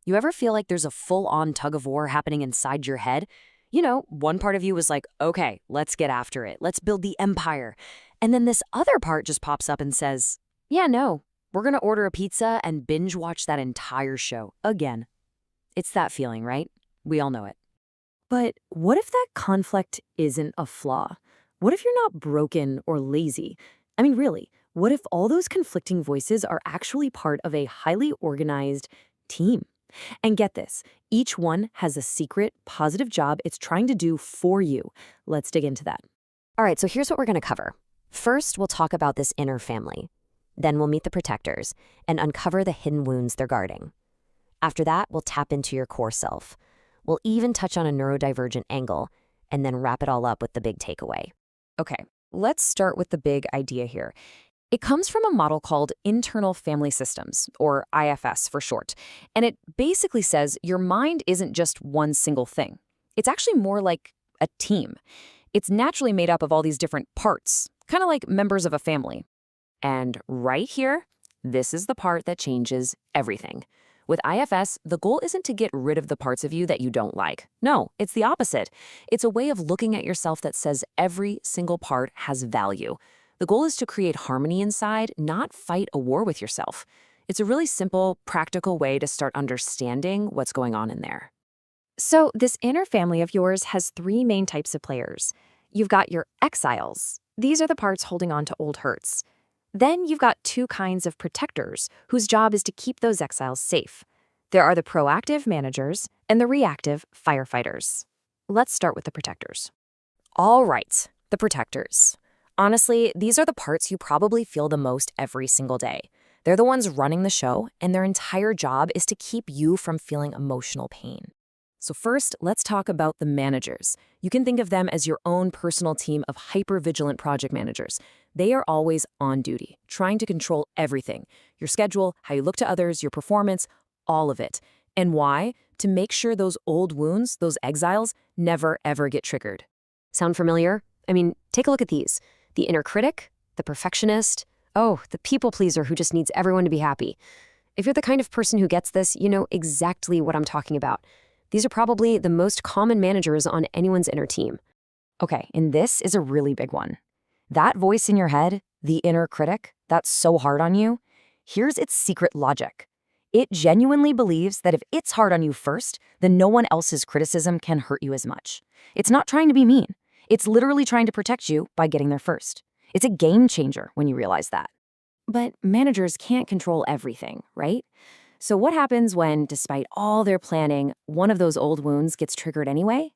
You ever feel like there's a full-on tug-of-war happening inside your head? One part of you is like, okay, let's get after it. Let's build the empire. And then this other part just pops up and says, yeah, no, we're going to order a pizza and binge watch that entire show again. It's that feeling, right? We all know it. But what if that conflict isn't a flaw? What if you're not broken or lazy? I mean, really, what if all those conflicting voices are actually part of a highly organized team? And get this, each one has a secret, positive job it's trying to do for you. Let's dig into that. All right, so here's what we're going to cover. First, we'll talk about this inner family. Then we'll meet the protectors and uncover the hidden wounds they're guarding. After that, we'll tap into your core self. We'll even touch on a neurodivergent angle and then wrap it all up with the big takeaway. Okay, let's start with the big idea here. It comes from a model called Internal Family Systems, or IFS for short, and it basically says your mind isn't just one single thing. It's actually more like a team. It's naturally made up of all these different parts, kind of like members of a family. And right here, this is the part that changes everything. With IFS, the goal isn't to get rid of the parts of you that you don't like. No, it's the opposite. It's a way of looking at yourself that says every single part has value. The goal is to create harmony inside, not fight a war with yourself. It's a really simple, practical way to start understanding what's going on in there. So this inner family of yours has three main types of players. You've got your exiles. These are the parts holding on to old hurts. Then you've got two kinds of protectors, whose job is to keep those exiles safe. There are the proactive managers and the reactive firefighters. Let's start with the protectors. All right, the protectors. Honestly, these are the parts you probably feel the most every single day. They're the ones running the show, and their entire job is to keep you from feeling emotional pain. So first, let's talk about the managers. You can think of them as your own personal team of hyper-vigilant project managers. They are always on duty, trying to control everything. Your schedule, how you look to others, your performance, all of it. And why? To make sure those old wounds, those exiles, never ever get triggered. Sound familiar? I mean, take a look at these. The inner critic, the perfectionist, the people pleaser who just needs everyone to be happy. If you're the kind of person who gets this, you know exactly what I'm talking about. These are probably the most common managers on anyone's inner team. Okay, and this is a really big one. That voice in your head, the inner critic, that's so hard on you, here's its secret logic. It genuinely believes that if it's hard on you first, then no one else's criticism can hurt you as much. It's not trying to be mean. It's literally trying to protect you by getting there first. It's a game changer when you realize that. But managers can't control everything, right? So what happens when, despite all their planning, one of those old wounds gets triggered anyway?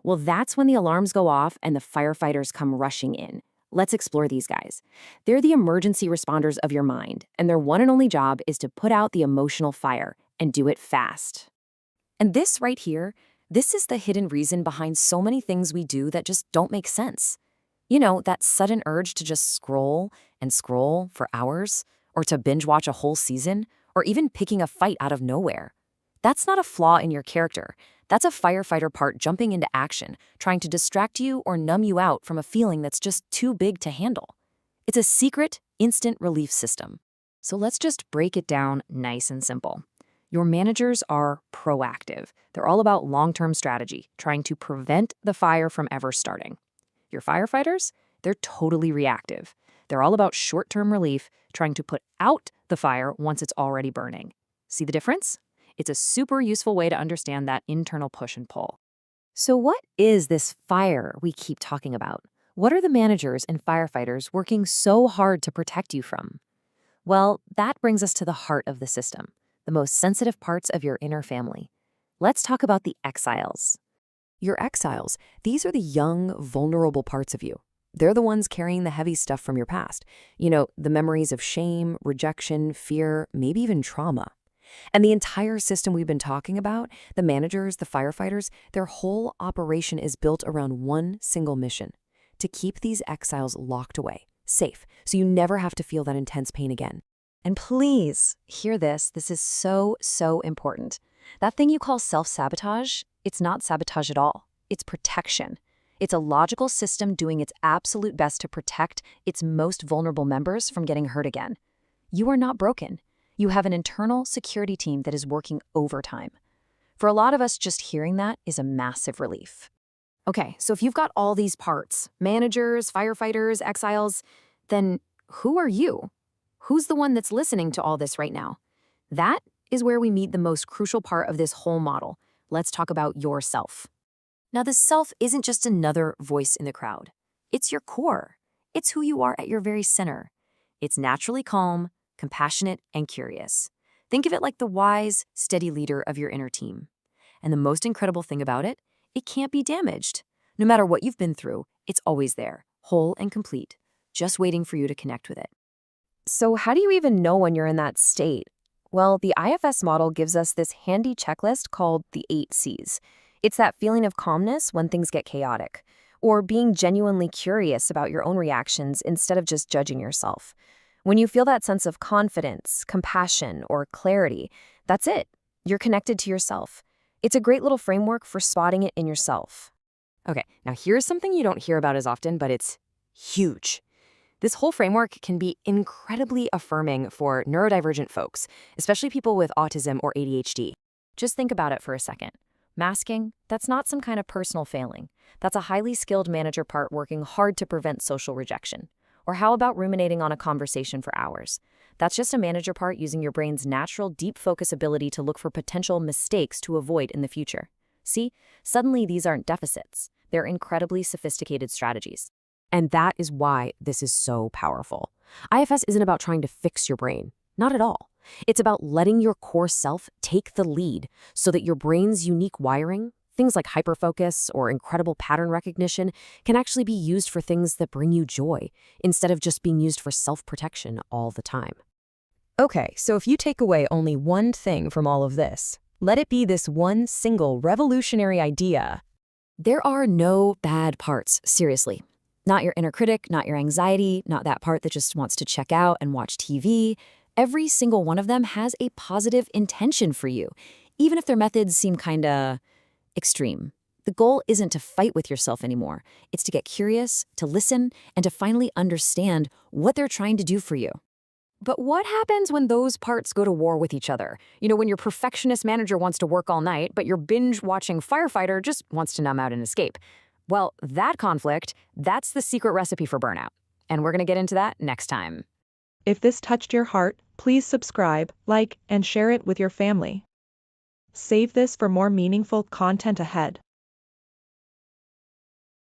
Well, that's when the alarms go off and the firefighters come rushing in. Let's explore these guys. They're the emergency responders of your mind, and their one and only job is to put out the emotional fire and do it fast. And this right here, this is the hidden reason behind so many things we do that just don't make sense. You know, that sudden urge to just scroll and scroll for hours, or to binge watch a whole season, or even picking a fight out of nowhere. That's not a flaw in your character. That's a firefighter part jumping into action, trying to distract you or numb you out from a feeling that's just too big to handle. It's a secret, instant relief system. So let's just break it down nice and simple. Your managers are proactive. They're all about long-term strategy, trying to prevent the fire from ever starting. Your firefighters, they're totally reactive. They're all about short-term relief, trying to put out the fire once it's already burning. See the difference? It's a super useful way to understand that internal push and pull. So what is this fire we keep talking about? What are the managers and firefighters working so hard to protect you from? Well, that brings us to the heart of the system, the most sensitive parts of your inner family. Let's talk about the exiles. Your exiles, these are the young, vulnerable parts of you. They're the ones carrying the heavy stuff from your past. You know, the memories of shame, rejection, fear, maybe even trauma. And the entire system we've been talking about, the managers, the firefighters, their whole operation is built around one single mission: to keep these exiles locked away, safe, so you never have to feel that intense pain again. And please, hear this. This is so, so important. That thing you call self-sabotage, it's not sabotage at all. It's protection. It's a logical system doing its absolute best to protect its most vulnerable members from getting hurt again. You are not broken. You have an internal security team that is working overtime. For a lot of us, just hearing that is a massive relief. Okay, so if you've got all these parts, managers, firefighters, exiles, then who are you? Who's the one that's listening to all this right now? That is where we meet the most crucial part of this whole model. Let's talk about yourself. Now, the self isn't just another voice in the crowd. It's your core. It's who you are at your very center. It's naturally calm, compassionate, and curious. Think of it like the wise, steady leader of your inner team. And the most incredible thing about it, it can't be damaged. No matter what you've been through, it's always there, whole and complete, just waiting for you to connect with it. So how do you even know when you're in that state? Well, the IFS model gives us this handy checklist called the 8 C's. It's that feeling of calmness when things get chaotic, or being genuinely curious about your own reactions instead of just judging yourself. When you feel that sense of confidence, compassion, or clarity, that's it. You're connected to yourself. It's a great little framework for spotting it in yourself. Okay, now here's something you don't hear about as often, but it's huge. This whole framework can be incredibly affirming for neurodivergent folks, especially people with autism or ADHD. Just think about it for a second. Masking, that's not some kind of personal failing. That's a highly skilled manager part working hard to prevent social rejection. Or how about ruminating on a conversation for hours? That's just a manager part using your brain's natural deep focus ability to look for potential mistakes to avoid in the future. See, suddenly these aren't deficits. They're incredibly sophisticated strategies. And that is why this is so powerful. IFS isn't about trying to fix your brain. Not at all. It's about letting your core self take the lead so that your brain's unique wiring, things like hyperfocus or incredible pattern recognition, can actually be used for things that bring you joy, instead of just being used for self-protection all the time. Okay, so if you take away only one thing from all of this, let it be this one single revolutionary idea. There are no bad parts, seriously. Not your inner critic, not your anxiety, not that part that just wants to check out and watch TV. Every single one of them has a positive intention for you, even if their methods seem kinda extreme. The goal isn't to fight with yourself anymore. It's to get curious, to listen, and to finally understand what they're trying to do for you. But what happens when those parts go to war with each other? You know, when your perfectionist manager wants to work all night, but your binge-watching firefighter just wants to numb out and escape. Well, that conflict, that's the secret recipe for burnout. And we're going to get into that next time. If this touched your heart, please subscribe, like, and share it with your family. Save this for more meaningful content ahead.